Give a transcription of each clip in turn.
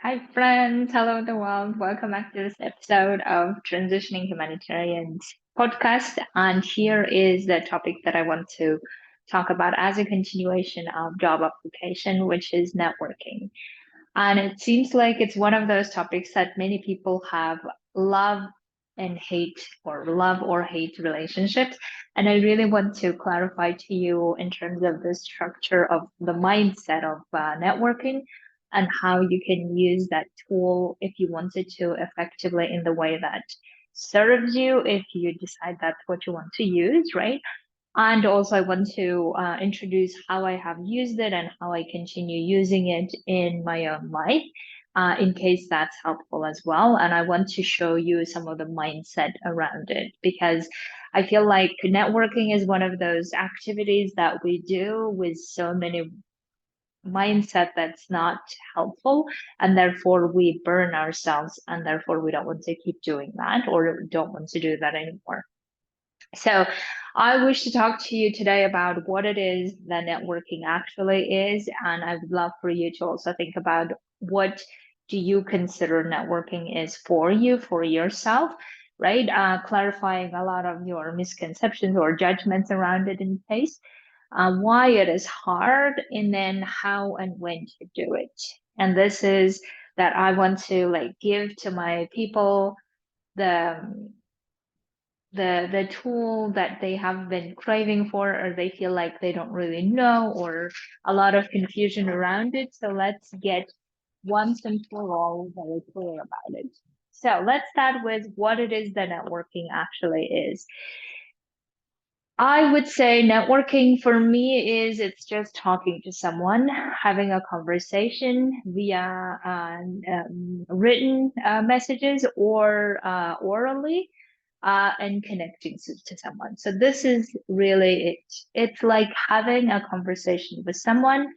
Hi, friends. Hello, the world. Welcome back to this episode of Transitioning Humanitarians podcast. And here is the topic that I want to talk about as a continuation of job application, which is networking. And it seems like it's one of those topics that many people have love and hate, or love or hate relationships. And I really want to clarify to you in terms of the structure of the mindset of networking and how you can use that tool if you wanted to effectively in the way that serves you, if you decide that's what you want to use, right? And also, I want to introduce how I have used it and how I continue using it in my own life, in case that's helpful as well. And I want to show you some of the mindset around it because I feel like networking is one of those activities that we do with so many mindset that's not helpful, and therefore we burn ourselves, and therefore we don't want to keep doing that or don't want to do that anymore. So, I wish to talk to you today about what it is that networking actually is, and I would love for you to also think about what do you consider networking is for you, for yourself, right? Clarifying a lot of your misconceptions or judgments around it in case, why it is hard, and then how and when to do it. And this is that I want to like give to my people the the tool that they have been craving for, or they feel like they don't really know, or a lot of confusion around it. So let's get once and for all very clear about it. So let's start with what it is that networking actually is. I would say networking for me is it's just talking to someone, having a conversation via written messages or orally, and connecting to someone. So this is really it. It's like having a conversation with someone,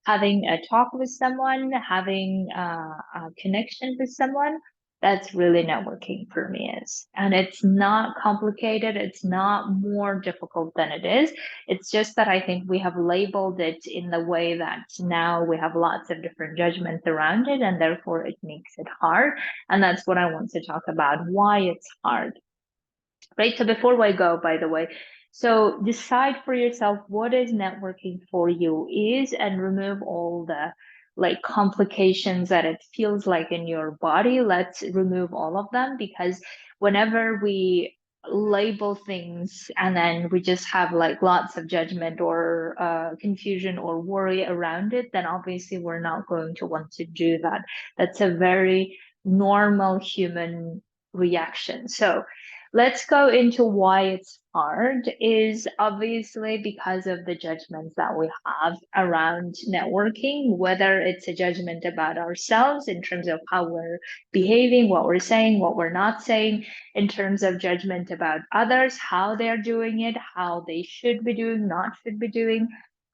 having a talk with someone, having a connection with someone. That's really networking for me is. And it's not complicated. It's not more difficult than it is. It's just that I think we have labeled it in the way that now we have lots of different judgments around it, and therefore it makes it hard. And that's what I want to talk about, why it's hard, right? So before I go, by the way, so decide for yourself what is networking for you is, and remove all the like complications that it feels like in your body. Let's remove all of them, because whenever we label things and then we just have like lots of judgment or confusion or worry around it, then obviously we're not going to want to do that. That's a very normal human reaction. So let's go into why it's hard is obviously because of the judgments that we have around networking, whether it's a judgment about ourselves in terms of how we're behaving, what we're saying, what we're not saying, in terms of judgment about others, how they're doing it, how they should be doing, not should be doing,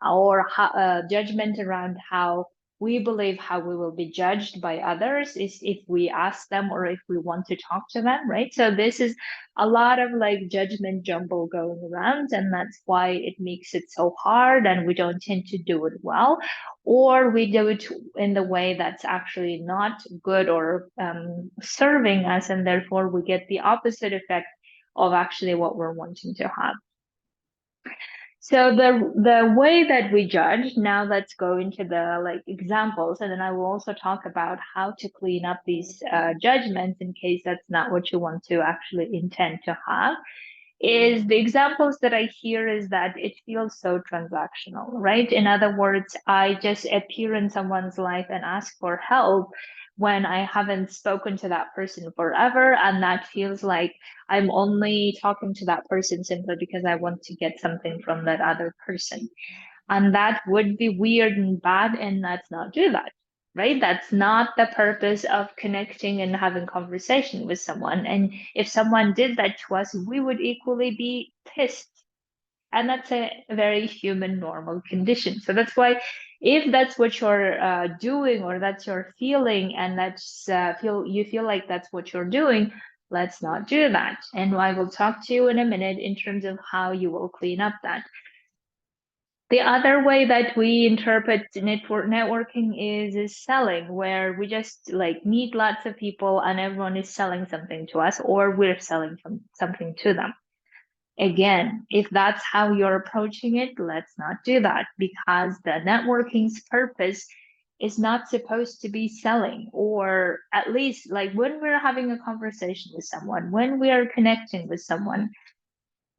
or judgment around how we believe how we will be judged by others is if we ask them or if we want to talk to them, right? So this is a lot of like judgment jumble going around, and that's why it makes it so hard, and we don't tend to do it well, or we do it in the way that's actually not good or serving us, and therefore we get the opposite effect of actually what we're wanting to have. So the way that we judge, now let's go into the like examples, and then I will also talk about how to clean up these judgments in case that's not what you want to actually intend to have. Is the examples that I hear is that it feels so transactional, right? In other words, I just appear in someone's life and ask for help when I haven't spoken to that person forever, and that feels like I'm only talking to that person simply because I want to get something from that other person. And that would be weird and bad, and let's not do that, right? That's not the purpose of connecting and having conversation with someone. And if someone did that to us, we would equally be pissed. And that's a very human, normal condition. So that's why, if that's what you're doing, or that's your feeling, and that's you feel like that's what you're doing, let's not do that. And I will talk to you in a minute in terms of how you will clean up that. The other way that we interpret networking is selling, where we just like meet lots of people and everyone is selling something to us, or we're selling something to them. Again, if that's how you're approaching it, let's not do that, because the networking's purpose is not supposed to be selling, or at least like when we're having a conversation with someone, when we are connecting with someone,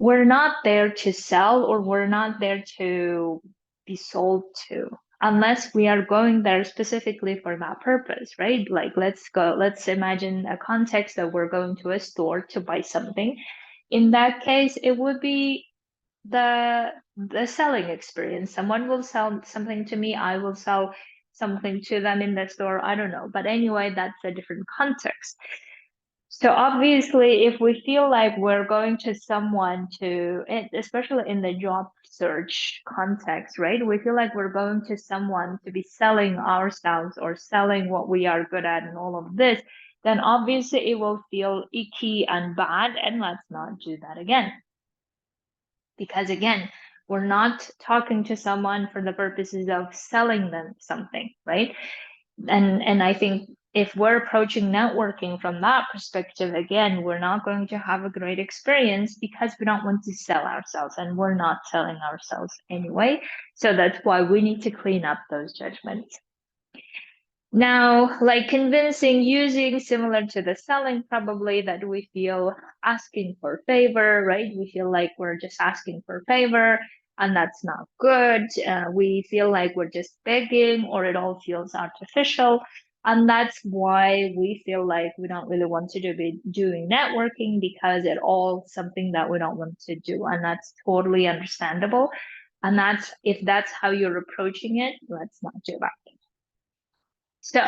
we're not there to sell, or we're not there to be sold to, unless we are going there specifically for that purpose, right? Like let's imagine a context that we're going to a store to buy something. In that case, it would be the selling experience. Someone will sell something to me, I will sell something to them in the store, I don't know, but anyway, that's a different context. So obviously, if we feel like we're going to someone to, especially in the job search context, right? We feel like we're going to someone to be selling ourselves or selling what we are good at and all of this, then obviously it will feel icky and bad, and let's not do that again. Because again, we're not talking to someone for the purposes of selling them something, right? And I think if we're approaching networking from that perspective, again, we're not going to have a great experience, because we don't want to sell ourselves, and we're not selling ourselves anyway. So that's why we need to clean up those judgments. Now, like convincing, using, similar to the selling, probably, that we feel asking for favor, right? We feel like we're just asking for favor, and that's not good. We feel like we're just begging, or it all feels artificial. And that's why we feel like we don't really want to be doing networking, because it all something that we don't want to do. And that's totally understandable. And that's, if that's how you're approaching it, let's not do that. So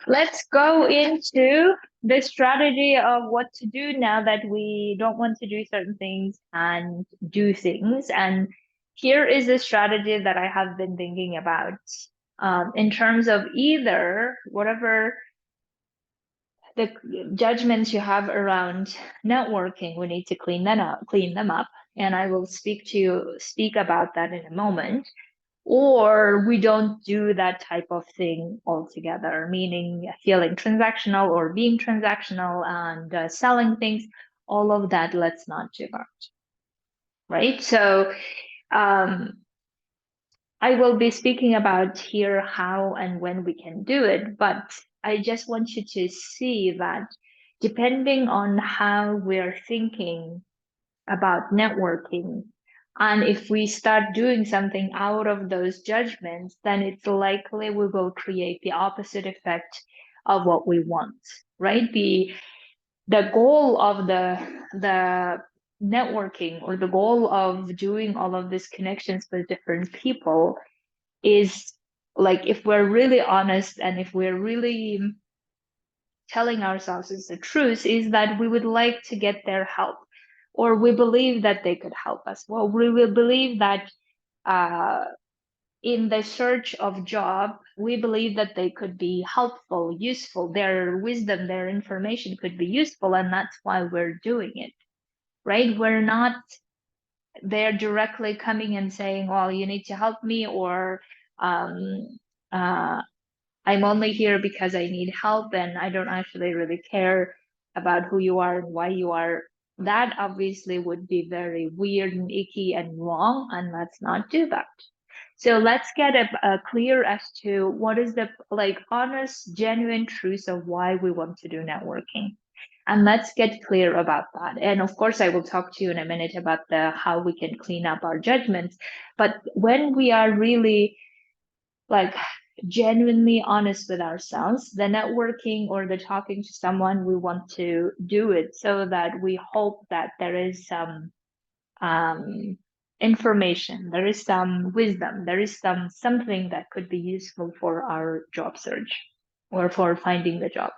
let's go into the strategy of what to do now that we don't want to do certain things and do things. And here is the strategy that I have been thinking about, in terms of either whatever the judgments you have around networking, we need to clean them up. And I will speak about that in a moment. Or we don't do that type of thing altogether, meaning feeling transactional or being transactional and selling things, all of that, let's not do that, right? So I will be speaking about here how and when we can do it, but I just want you to see that depending on how we're thinking about networking, and if we start doing something out of those judgments, then it's likely we will create the opposite effect of what we want, right? The goal of the networking, or the goal of doing all of these connections with different people, is, like, if we're really honest and if we're really telling ourselves is the truth, is that we would like to get their help, or we believe that they could help us. Well, we will believe that in the search of job, we believe that they could be helpful, useful, their wisdom, their information could be useful, and that's why we're doing it, right? We're not there directly coming and saying, well, you need to help me, or um, uh, I'm only here because I need help and I don't actually really care about who you are and why you are. That obviously would be very weird and icky and wrong, and let's not do that. So let's get a clear as to what is the like honest, genuine truth of why we want to do networking. And let's get clear about that. And of course, I will talk to you in a minute about the how we can clean up our judgments. But when we are really like genuinely honest with ourselves, the networking or the talking to someone, we want to do it so that we hope that there is some information, there is some wisdom, there is something that could be useful for our job search or for finding the job.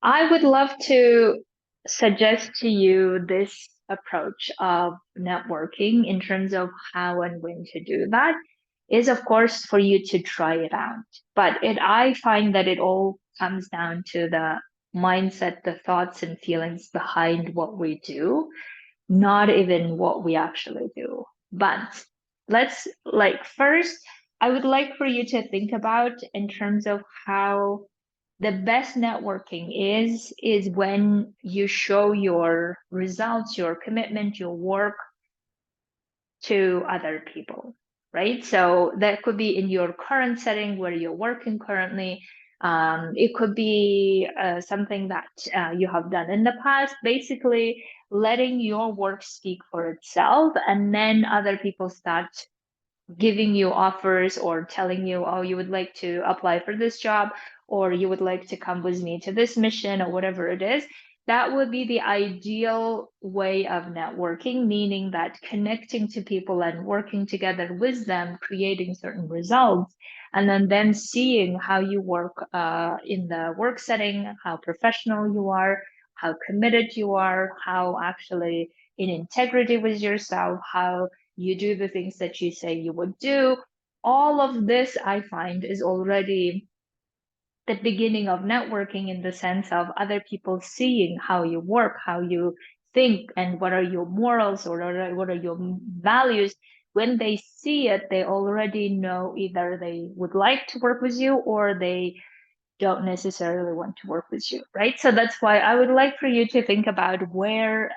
I would love to suggest to you this approach of networking in terms of how and when to do that is, of course, for you to try it out. But I find that it all comes down to the mindset, the thoughts and feelings behind what we do, not even what we actually do. But let's first, I would like for you to think about in terms of how the best networking is when you show your results, your commitment, your work to other people, right? So that could be in your current setting where you're working currently. It could be something that you have done in the past, basically letting your work speak for itself, and then other people start giving you offers or telling you, oh, you would like to apply for this job, or you would like to come with me to this mission, or whatever it is. That would be the ideal way of networking, meaning that connecting to people and working together with them, creating certain results, and then seeing how you work in the work setting, how professional you are, how committed you are, how actually in integrity with yourself, how you do the things that you say you would do. All of this, I find, is already the beginning of networking in the sense of other people seeing how you work, how you think, and what are your morals or what are your values. When they see it, they already know either they would like to work with you or they don't necessarily want to work with you, right? So that's why I would like for you to think about where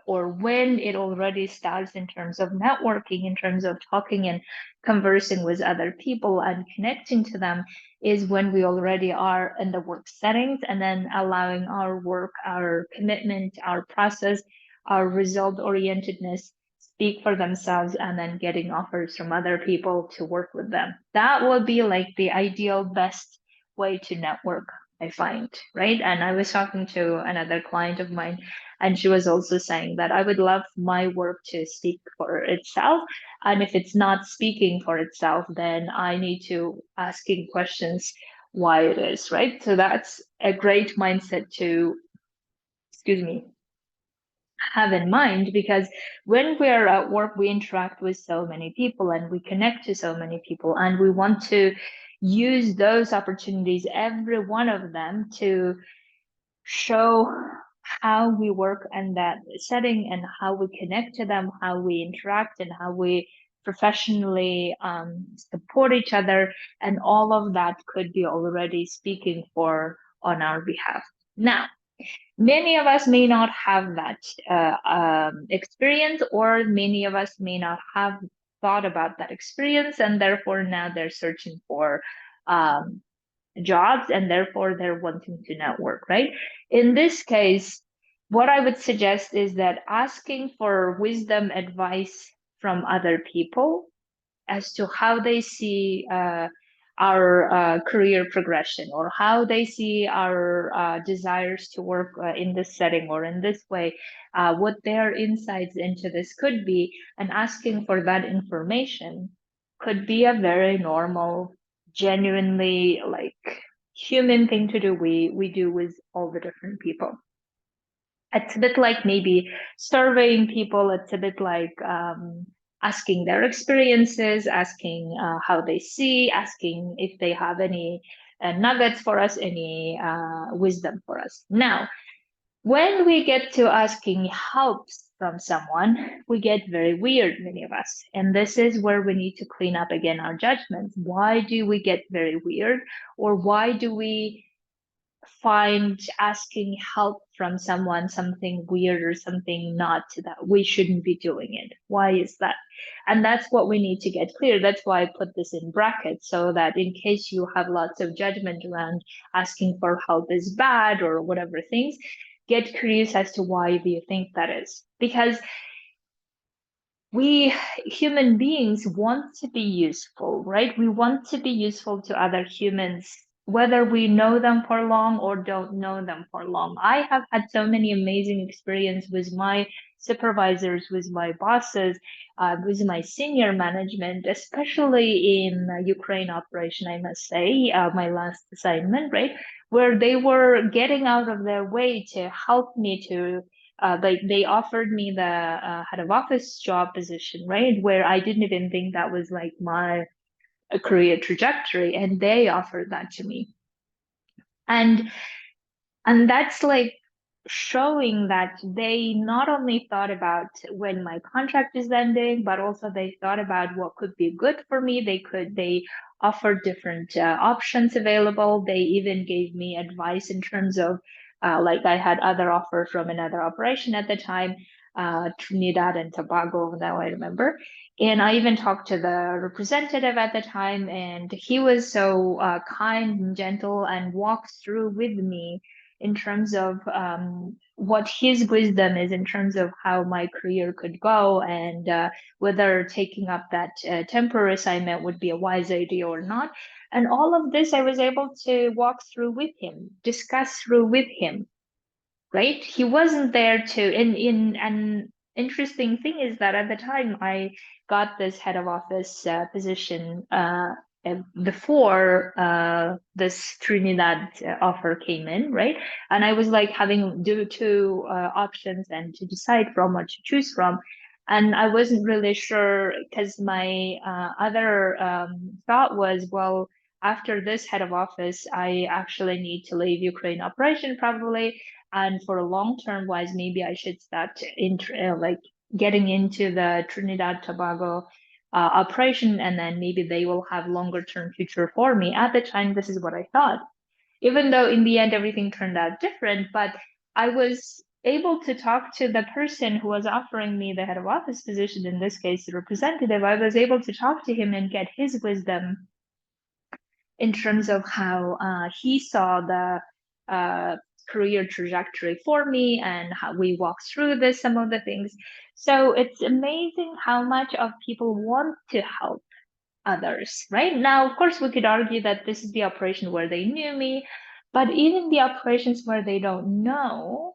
or when it already starts in terms of networking, in terms of talking and conversing with other people and connecting to them, is when we already are in the work settings and then allowing our work, our commitment, our process, our result orientedness speak for themselves and then getting offers from other people to work with them. That would be like the ideal best way to network, I find, right? And I was talking to another client of mine, and she was also saying that I would love my work to speak for itself. And if it's not speaking for itself, then I need to asking questions why it is, right? So that's a great mindset to, excuse me, have in mind, because when we're at work, we interact with so many people and we connect to so many people, and we want to use those opportunities, every one of them, to show how we work in that setting and how we connect to them, how we interact, and how we professionally support each other. And all of that could be already speaking for on our behalf. Now, many of us may not have that experience, or many of us may not have thought about that experience, and therefore now they're searching for um, jobs and therefore they're wanting to network, right? In this case, what I would suggest is that asking for wisdom advice from other people as to how they see our career progression, or how they see our desires to work in this setting or in this way, what their insights into this could be, and asking for that information could be a very normal, genuinely like human thing to do. We do with all the different people. It's a bit like maybe surveying people. It's a bit like asking their experiences, asking how they see, asking if they have any nuggets for us, any wisdom for us. Now, when we get to asking help from someone, we get very weird, many of us. And this is where we need to clean up again our judgments. Why do we get very weird? Or why do we find asking help from someone something weird or something not that we shouldn't be doing it? Why is that? And that's what we need to get clear. That's why I put this in brackets, so that in case you have lots of judgment around asking for help is bad or whatever things, get curious as to why do you think that is. Because we human beings want to be useful, right? We want to be useful to other humans, whether we know them for long or don't know them for long. I have had so many amazing experience with my supervisors, with my bosses, with my senior management, especially in Ukraine operation, I must say, my last assignment, right? Where they were getting out of their way to help me to they offered me the head of office job position, right? Where I didn't even think that was like my career trajectory, and they offered that to me. And that's like showing that they not only thought about when my contract is ending, but also they thought about what could be good for me. They offered different options available. They even gave me advice in terms of like I had other offers from another operation at the time, Trinidad and Tobago, now I remember. And I even talked to the representative at the time, and he was so kind and gentle and walked through with me in terms of what his wisdom is in terms of how my career could go, and whether taking up that temporary assignment would be a wise idea or not. And all of this I was able to walk through with him, discuss through with him, right? He wasn't there to in an interesting thing is that at the time I got this head of office position before this Trinidad offer came in, right? And I was like having do two options and to decide from what to choose from. And I wasn't really sure because my other thought was, well, after this head of office, I actually need to leave Ukraine operation probably, and for a long term wise, maybe I should start like getting into the Trinidad Tobago operation, and then maybe they will have longer term future for me. At the time, this is what I thought. Even though in the end everything turned out different, but I was able to talk to the person who was offering me the head of office position, in this case, the representative. I was able to talk to him and get his wisdom in terms of how he saw the career trajectory for me and how we walked through this, some of the things. So it's amazing how much of people want to help others, right? Now, of course, we could argue that this is the operation where they knew me, but even the operations where they don't know,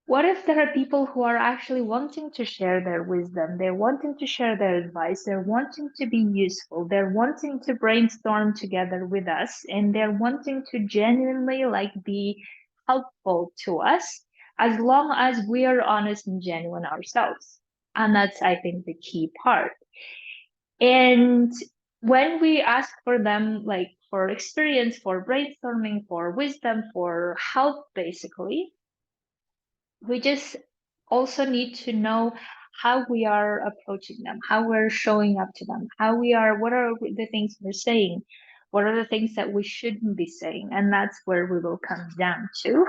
what if there are people who are actually wanting to share their wisdom? They're wanting to share their advice. They're wanting to be useful. They're wanting to brainstorm together with us, and they're wanting to genuinely like be helpful to us as long as we are honest and genuine ourselves. And that's, I think, the key part. And when we ask for them, like for experience, for brainstorming, for wisdom, for help, basically, we just also need to know how we are approaching them, how we're showing up to them, what are the things we're saying, what are the things that we shouldn't be saying. And that's where we will come down to.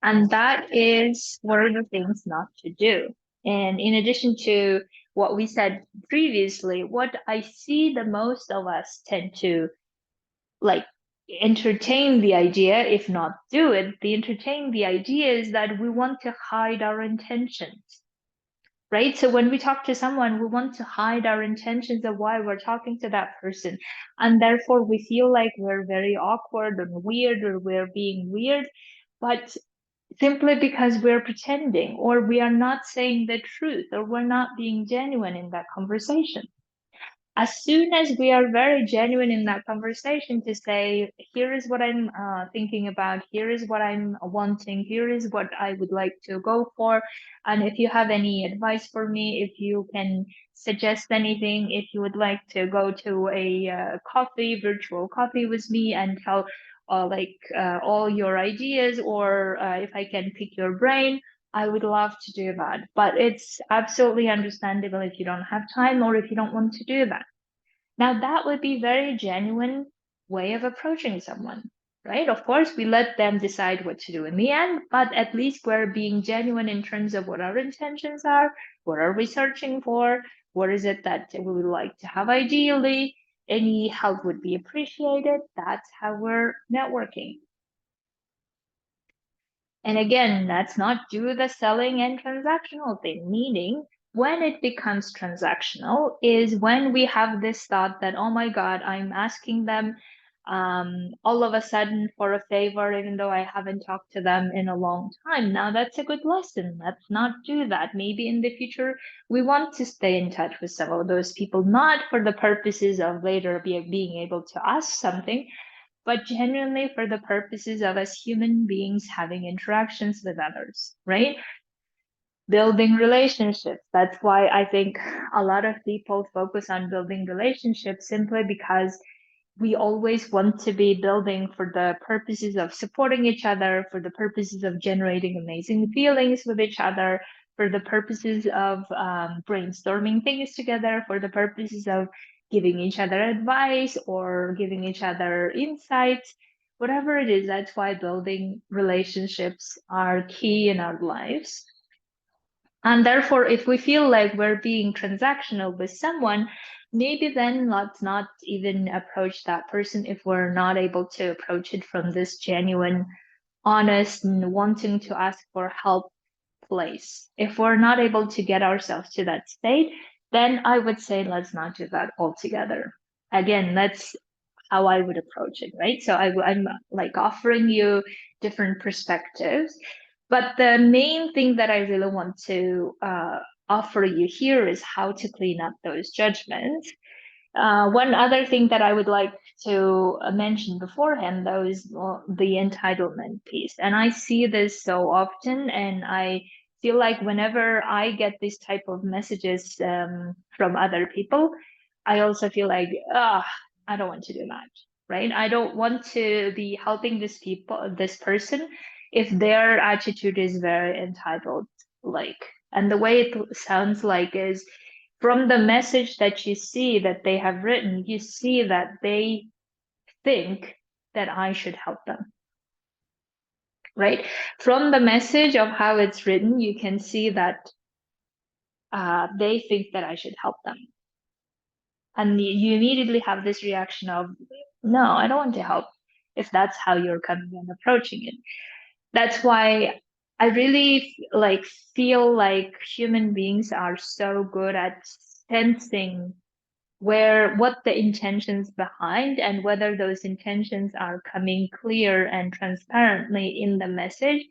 And that is what are the things not to do. And in addition to what we said previously, what I see the most of us tend to like entertain the idea, if not do it, the entertain the idea is that we want to hide our intentions, right? So when we talk to someone, we want to hide our intentions of why we're talking to that person. And therefore we feel like we're very awkward and weird, or we're being weird, but simply because we're pretending, or we are not saying the truth, or we're not being genuine in that conversation. As soon as we are very genuine in that conversation to say, here is what I'm thinking about, here is what I'm wanting, here is what I would like to go for. And if you have any advice for me, if you can suggest anything, if you would like to go to a virtual coffee with me and tell all your ideas, or if I can pick your brain, I would love to do that. But it's absolutely understandable if you don't have time or if you don't want to do that. Now, that would be very genuine way of approaching someone, right? Of course, we let them decide what to do in the end, but at least we're being genuine in terms of what our intentions are, what are we searching for, what is it that we would like to have ideally, any help would be appreciated. That's how we're networking. And again, let's not do the selling and transactional thing, meaning when it becomes transactional is when we have this thought that, oh my God, I'm asking them all of a sudden for a favor, even though I haven't talked to them in a long time. Now, that's a good lesson. Let's not do that. Maybe in the future, we want to stay in touch with some of those people, not for the purposes of later being able to ask something, but genuinely for the purposes of as human beings having interactions with others, right? Building relationships. That's why I think a lot of people focus on building relationships simply because we always want to be building for the purposes of supporting each other, for the purposes of generating amazing feelings with each other, for the purposes of brainstorming things together, for the purposes of giving each other advice or giving each other insights, whatever it is. That's why building relationships are key in our lives. And therefore, if we feel like we're being transactional with someone, maybe then let's not even approach that person if we're not able to approach it from this genuine, honest, and wanting to ask for help place. If we're not able to get ourselves to that state, then I would say let's not do that altogether. Again, that's how I would approach it, right? So I'm like offering you different perspectives. But the main thing that I really want to offer you here is how to clean up those judgments. One other thing that I would like to mention beforehand, though, is the entitlement piece. And I see this so often, and I feel like whenever I get these type of messages from other people, I also feel like, ah, I don't want to do that, right? I don't want to be helping this person, if their attitude is very entitled, like, and the way it sounds like is from the message that you see that they have written, you see that they think that I should help them, right? From the message of how it's written, you can see that they think that I should help them. And you immediately have this reaction of, no, I don't want to help, if that's how you're coming and approaching it. That's why I really like feel like human beings are so good at sensing where what the intentions behind and whether those intentions are coming clear and transparently in the message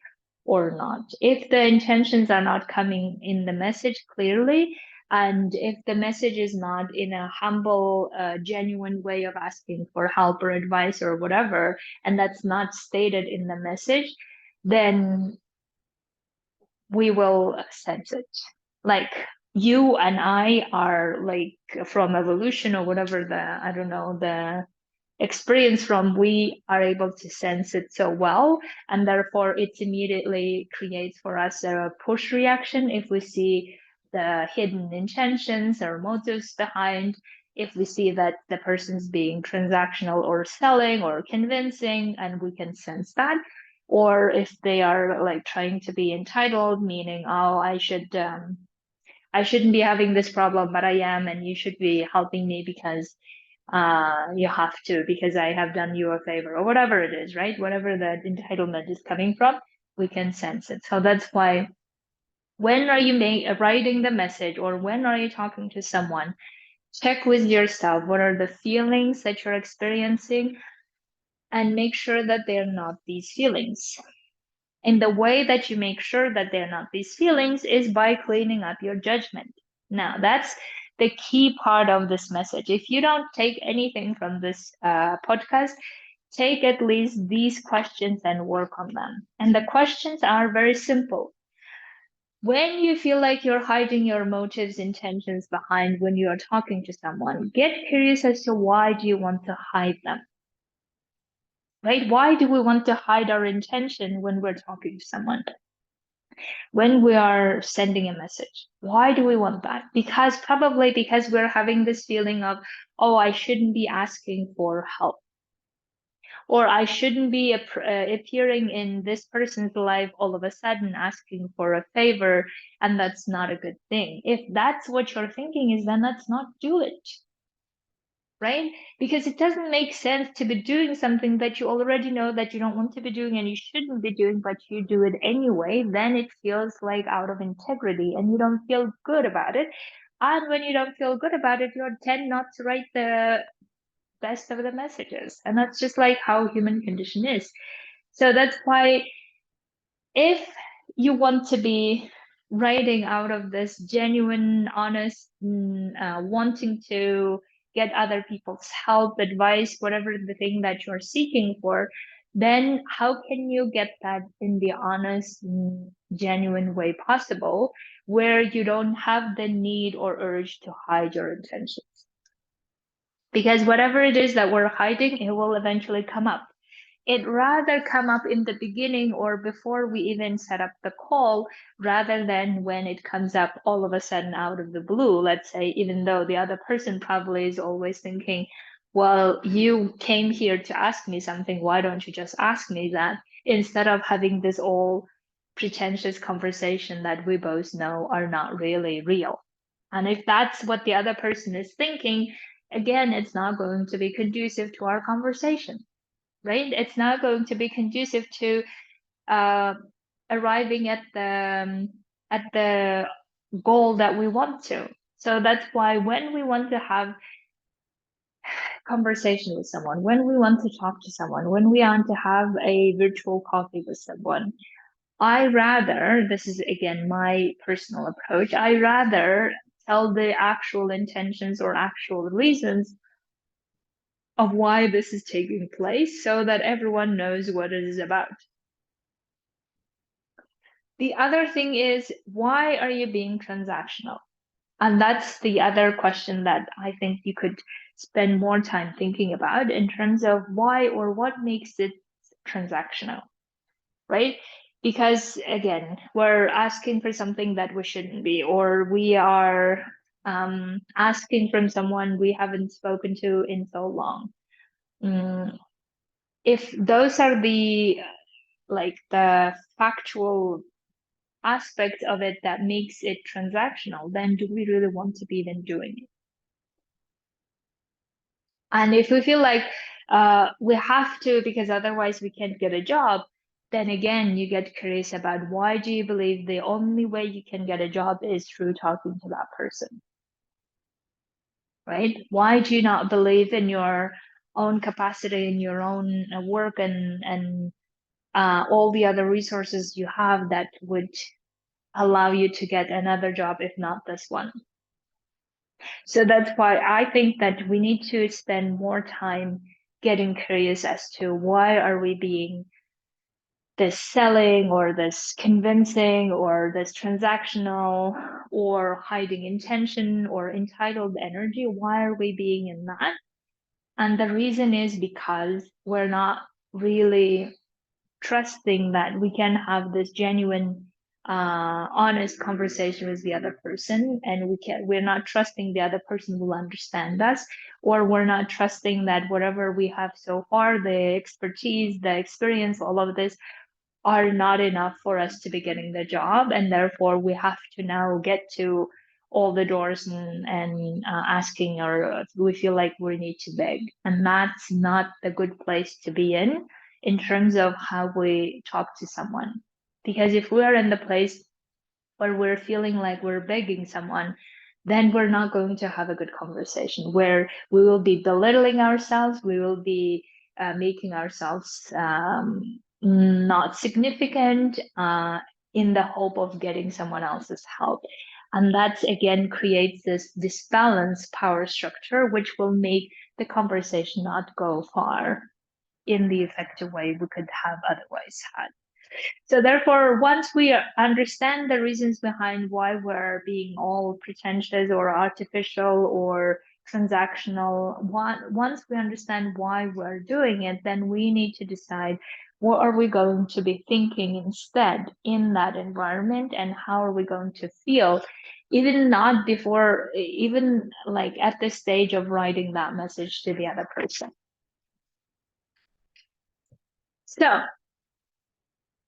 or not. If the intentions are not coming in the message clearly, and if the message is not in a humble, genuine way of asking for help or advice or whatever, and that's not stated in the message, then we will sense it. Like you and I are like from evolution or whatever I don't know, the experience from, we are able to sense it so well. And therefore it immediately creates for us a push reaction if we see the hidden intentions or motives behind, if we see that the person's being transactional or selling or convincing, and we can sense that. Or if they are like trying to be entitled, meaning, oh, I shouldn't be having this problem, but I am, and you should be helping me because you have to, because I have done you a favor, or whatever it is, right? Whatever the entitlement is coming from, we can sense it. So that's why when are you writing the message, or when are you talking to someone, check with yourself what are the feelings that you're experiencing, and make sure that they're not these feelings. And the way that you make sure that they're not these feelings is by cleaning up your judgment. Now, that's the key part of this message. If you don't take anything from this podcast, take at least these questions and work on them. And the questions are very simple. When you feel like you're hiding your motives, intentions behind when you are talking to someone, get curious as to why do you want to hide them? Right? Why do we want to hide our intention when we're talking to someone? When we are sending a message. Why do we want that? Because probably because we're having this feeling of, oh, I shouldn't be asking for help. Or I shouldn't be appearing in this person's life all of a sudden asking for a favor, and that's not a good thing. If that's what you're thinking is, then let's not do it, right? Because it doesn't make sense to be doing something that you already know that you don't want to be doing and you shouldn't be doing, but you do it anyway. Then it feels like out of integrity and you don't feel good about it. And when you don't feel good about it, you tend not to write the best of the messages. And that's just like how human condition is. So that's why if you want to be writing out of this genuine, honest, wanting to get other people's help, advice, whatever the thing that you're seeking for, then how can you get that in the honest, genuine way possible, where you don't have the need or urge to hide your intentions? Because whatever it is that we're hiding, it will eventually come up. It rather come up in the beginning or before we even set up the call, rather than when it comes up all of a sudden out of the blue, let's say, even though the other person probably is always thinking, well, you came here to ask me something, why don't you just ask me that? Instead of having this all pretentious conversation that we both know are not really real. And if that's what the other person is thinking, again, it's not going to be conducive to our conversation, right? It's not going to be conducive to uh, arriving at the goal that we want to. So that's why when we want to have conversation with someone, when we want to talk to someone, when we want to have a virtual coffee with someone, I rather, this is again my personal approach, I rather tell the actual intentions or actual reasons of why this is taking place so that everyone knows what it is about. The other thing is, why are you being transactional? And that's the other question that I think you could spend more time thinking about in terms of why or what makes it transactional, right? Because again, we're asking for something that we shouldn't be, or we are asking from someone we haven't spoken to in so long. If those are the like the factual aspect of it that makes it transactional, then do we really want to be even doing it? And if we feel like we have to because otherwise we can't get a job, then again, you get curious about why do you believe the only way you can get a job is through talking to that person, right? Why do you not believe in your own capacity, in your own work and all the other resources you have that would allow you to get another job if not this one? So that's why I think that we need to spend more time getting curious as to why are we being this selling or this convincing or this transactional or hiding intention or entitled energy. Why are we being in that? And the reason is because we're not really trusting that we can have this genuine honest conversation with the other person, and we're not trusting the other person will understand us, or we're not trusting that whatever we have so far, the expertise, the experience, all of this are not enough for us to be getting the job, and therefore we have to now get to all the doors and asking, or we feel like we need to beg, and that's not the good place to be in terms of how we talk to someone. Because if we are in the place where we're feeling like we're begging someone, then we're not going to have a good conversation where we will be belittling ourselves, we will be making ourselves not significant in the hope of getting someone else's help. And that again creates this disbalanced power structure, which will make the conversation not go far in the effective way we could have otherwise had. So therefore, once we understand the reasons behind why we're being all pretentious or artificial or transactional, once we understand why we're doing it, then we need to decide what are we going to be thinking instead in that environment and how are we going to feel, even not before, even like at the stage of writing that message to the other person. So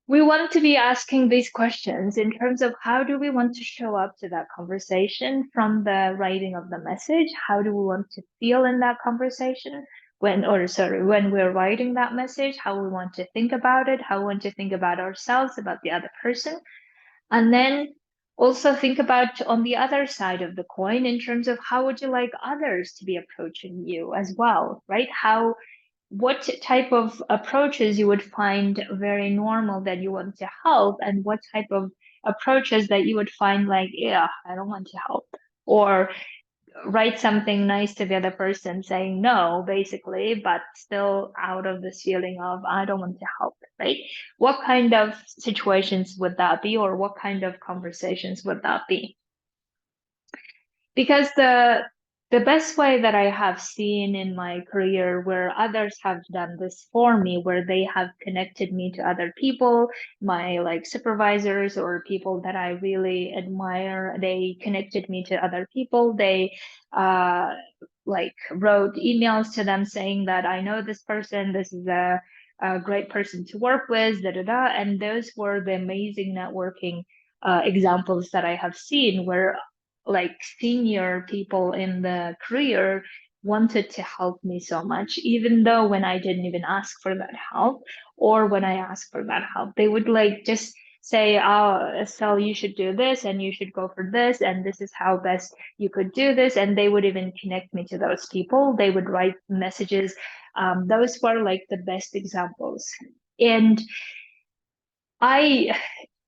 we want to be asking these questions in terms of how do we want to show up to that conversation from the writing of the message? How do we want to feel in that conversation when we're writing that message? How we want to think about it? How we want to think about ourselves, about the other person? And then also think about on the other side of the coin in terms of how would you like others to be approaching you as well, right? What type of approaches you would find very normal that you want to help, and what type of approaches that you would find like, yeah, I don't want to help, or write something nice to the other person saying no, basically, but still out of this feeling of I don't want to help, right? What kind of situations would that be, or what kind of conversations would that be? Because the best way that I have seen in my career where others have done this for me, where they have connected me to other people, my like supervisors or people that I really admire, they connected me to other people. They uh like wrote emails to them saying that I know this person, this is a great person to work with, da da da. And those were the amazing networking examples that I have seen where like senior people in the career wanted to help me so much, even though when I didn't even ask for that help, or when I asked for that help, they would like just say, "Oh, so you should do this, and you should go for this, and this is how best you could do this." And they would even connect me to those people. They would write messages. Those were like the best examples. And I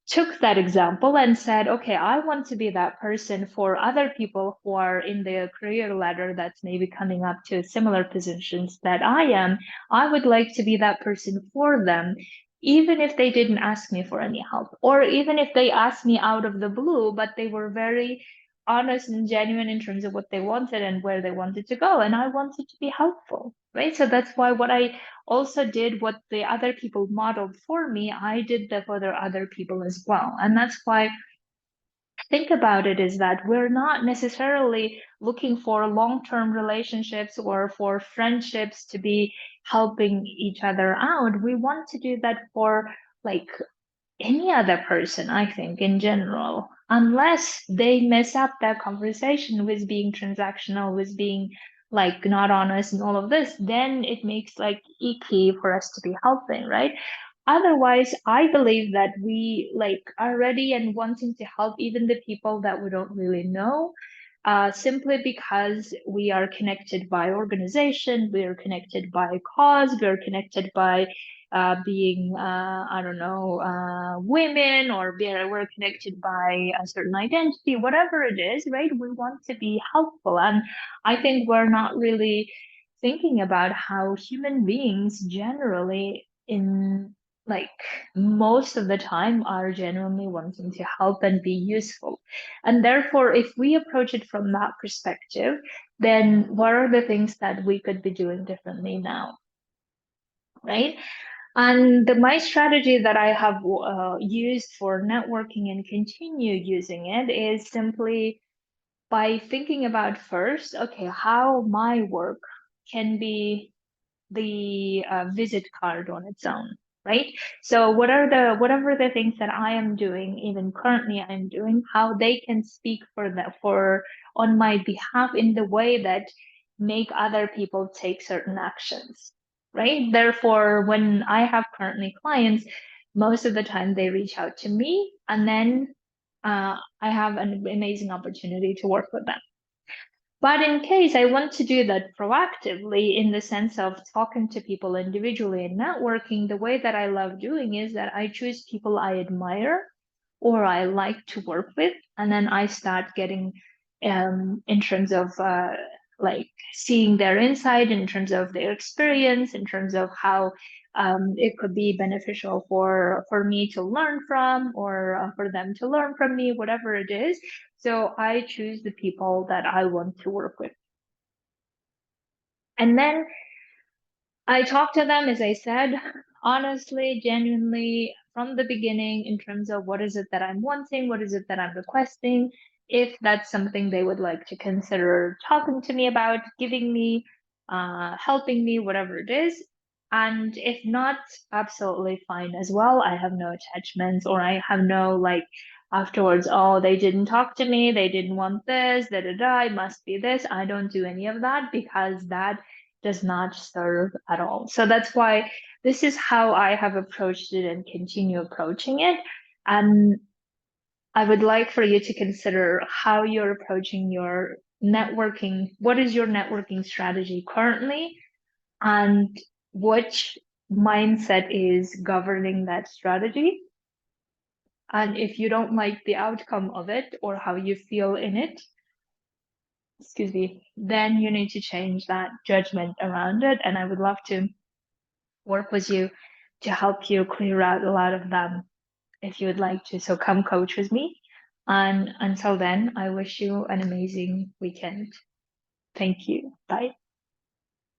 took that example and said, okay, I want to be that person for other people who are in the career ladder that's maybe coming up to similar positions that I am. I would like to be that person for them, even if they didn't ask me for any help, or even if they asked me out of the blue, but they were very honest and genuine in terms of what they wanted and where they wanted to go. And I wanted to be helpful, right? So that's why what I also did what the other people modeled for me, I did that for the other people as well. And that's why think about it is that we're not necessarily looking for long-term relationships or for friendships to be helping each other out. We want to do that for like any other person, I think, in general, unless they mess up that conversation with being transactional, with being like not honest and all of this, then it makes like icky for us to be helping, right? Otherwise, I believe that we like are ready and wanting to help even the people that we don't really know, simply because we are connected by organization, we are connected by cause, we are connected by being, I don't know, women, or we're connected by a certain identity, whatever it is, right? We want to be helpful. And I think we're not really thinking about how human beings generally, in like most of the time, are genuinely wanting to help and be useful. And therefore, if we approach it from that perspective, then what are the things that we could be doing differently now, right? And my strategy that I have used for networking and continue using it is simply by thinking about first, okay, how my work can be the visit card on its own, right? So whatever the things that I am doing, even currently I'm doing, how they can speak for that for on my behalf in the way that make other people take certain actions, right? Therefore, when I have currently clients, most of the time they reach out to me, and then I have an amazing opportunity to work with them. But in case I want to do that proactively in the sense of talking to people individually and networking, the way that I love doing is that I choose people I admire or I like to work with, and then I start getting in terms of like seeing their insight, in terms of their experience, in terms of how it could be beneficial for me to learn from, or for them to learn from me, whatever it is. So I choose the people that I want to work with. And then I talk to them, as I said, honestly, genuinely, from the beginning, in terms of what is it that I'm wanting, what is it that I'm requesting, if that's something they would like to consider talking to me about, giving me, helping me, whatever it is. And if not, absolutely fine as well. I have no attachments, or I have no like afterwards, oh, they didn't talk to me, they didn't want this, da da da, it must be this. I don't do any of that because that does not serve at all. So that's why this is how I have approached it and continue approaching it. And I would like for you to consider how you're approaching your networking. What is your networking strategy currently? And which mindset is governing that strategy? And if you don't like the outcome of it or how you feel in it, excuse me, then you need to change that judgment around it. And I would love to work with you to help you clear out a lot of them if you would like to. So come coach with me. And until then, I wish you an amazing weekend. Thank you. Bye.